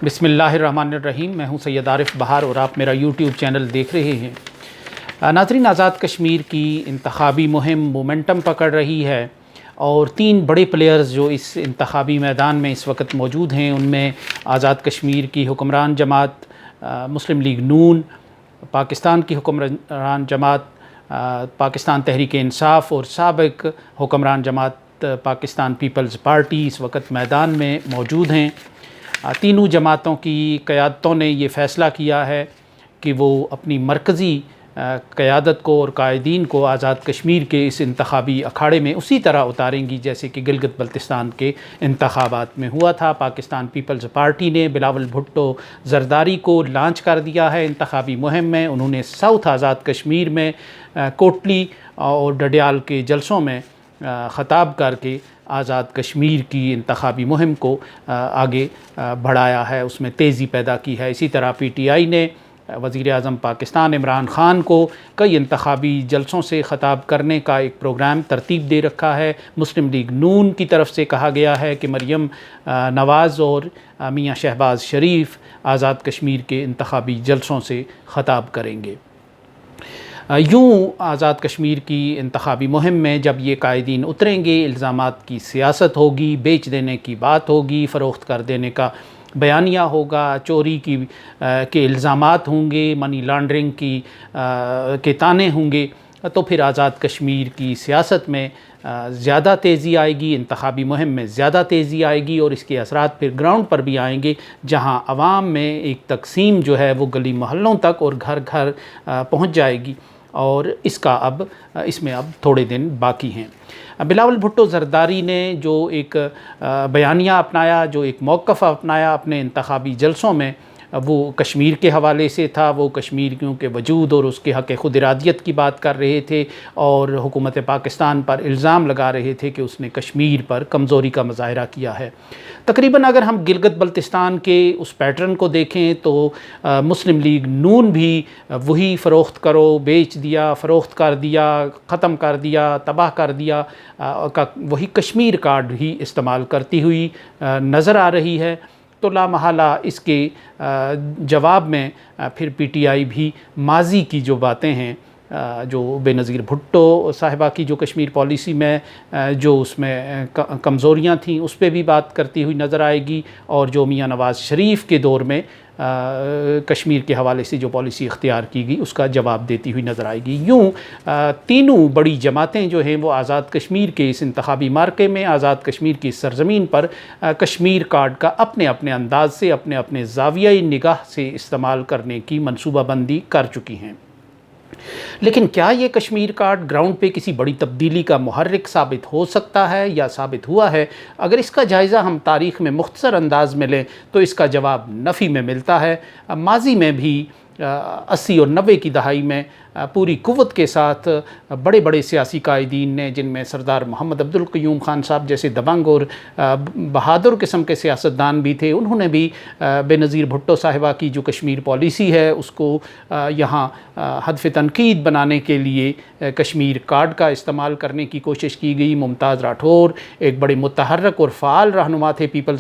بسم اللہ الرحمن الرحیم۔ میں ہوں سید عارف بہار اور آپ میرا یوٹیوب چینل دیکھ رہے ہیں۔ ناظرین، آزاد کشمیر کی انتخابی مہم مومنٹم پکڑ رہی ہے اور 3 بڑے پلیئرز جو اس انتخابی میدان میں اس وقت موجود ہیں، ان میں آزاد کشمیر کی حکمران جماعت مسلم لیگ نون، پاکستان کی حکمران جماعت پاکستان تحریک انصاف اور سابق حکمران جماعت پاکستان پیپلز پارٹی اس وقت میدان میں موجود ہیں۔ تینوں جماعتوں کی قیادتوں نے یہ فیصلہ کیا ہے کہ وہ اپنی مرکزی قیادت کو اور قائدین کو آزاد کشمیر کے اس انتخابی اکھاڑے میں اسی طرح اتاریں گی جیسے کہ گلگت بلتستان کے انتخابات میں ہوا تھا۔ پاکستان پیپلز پارٹی نے بلاول بھٹو زرداری کو لانچ کر دیا ہے انتخابی مہم میں۔ انہوں نے ساؤتھ آزاد کشمیر میں کوٹلی اور ڈڈیال کے جلسوں میں خطاب کر کے آزاد کشمیر کی انتخابی مہم کو آگے بڑھایا ہے، اس میں تیزی پیدا کی ہے۔ اسی طرح پی ٹی آئی نے وزیر اعظم پاکستان عمران خان کو کئی انتخابی جلسوں سے خطاب کرنے کا ایک پروگرام ترتیب دے رکھا ہے۔ مسلم لیگ نون کی طرف سے کہا گیا ہے کہ مریم نواز اور میاں شہباز شریف آزاد کشمیر کے انتخابی جلسوں سے خطاب کریں گے۔ یوں آزاد کشمیر کی انتخابی مہم میں جب یہ قائدین اتریں گے، الزامات کی سیاست ہوگی، بیچ دینے کی بات ہوگی، فروخت کر دینے کا بیانیہ ہوگا، چوری کے الزامات ہوں گے، منی لانڈرنگ کے تانے ہوں گے، تو پھر آزاد کشمیر کی سیاست میں زیادہ تیزی آئے گی، انتخابی مہم میں زیادہ تیزی آئے گی اور اس کے اثرات پھر گراؤنڈ پر بھی آئیں گے، جہاں عوام میں ایک تقسیم جو ہے وہ گلی محلوں تک اور گھر گھر پہنچ جائے گی، اور اس میں اب تھوڑے دن باقی ہیں۔ بلاول بھٹو زرداری نے جو ایک بیانیہ اپنایا، جو ایک موقف اپنایا اپنے انتخابی جلسوں میں، وہ کشمیر کے حوالے سے تھا۔ وہ کشمیریوں کے وجود اور اس کے حق خود ارادیت کی بات کر رہے تھے اور حکومت پاکستان پر الزام لگا رہے تھے کہ اس نے کشمیر پر کمزوری کا مظاہرہ کیا ہے۔ تقریباً اگر ہم گلگت بلتستان کے اس پیٹرن کو دیکھیں تو مسلم لیگ نون بھی وہی فروخت کرو، بیچ دیا، فروخت کر دیا، ختم کر دیا، تباہ کر دیا کا وہی کشمیر کارڈ ہی استعمال کرتی ہوئی نظر آ رہی ہے۔ تو لامحالہ اس کے جواب میں پھر پی ٹی آئی بھی ماضی کی جو باتیں ہیں، جو بے نظیر بھٹو صاحبہ کی جو کشمیر پالیسی میں جو اس میں کمزوریاں تھیں، اس پہ بھی بات کرتی ہوئی نظر آئے گی، اور جو میاں نواز شریف کے دور میں کشمیر کے حوالے سے جو پالیسی اختیار کی گئی اس کا جواب دیتی ہوئی نظر آئے گی۔ یوں تینوں بڑی جماعتیں جو ہیں وہ آزاد کشمیر کے اس انتخابی مارکے میں، آزاد کشمیر کی سرزمین پر کشمیر کارڈ کا اپنے اپنے انداز سے، اپنے اپنے زاویہ نگاہ سے استعمال کرنے کی منصوبہ بندی کر چکی ہیں۔ لیکن کیا یہ کشمیر کارڈ گراؤنڈ پہ کسی بڑی تبدیلی کا محرک ثابت ہو سکتا ہے یا ثابت ہوا ہے؟ اگر اس کا جائزہ ہم تاریخ میں مختصر انداز میں لیں تو اس کا جواب نفی میں ملتا ہے۔ ماضی میں بھی 80 اور 90 کی دہائی میں پوری قوت کے ساتھ بڑے بڑے سیاسی قائدین نے، جن میں سردار محمد عبدالقیوم خان صاحب جیسے دبنگ اور بہادر قسم کے سیاستدان بھی تھے، انہوں نے بھی بے نظیر بھٹو صاحبہ کی جو کشمیر پالیسی ہے اس کو یہاں ہدف تنقید بنانے کے لیے کشمیر کارڈ کا استعمال کرنے کی کوشش کی گئی۔ ممتاز راٹھور ایک بڑے متحرک اور فعال رہنما تھے پیپلز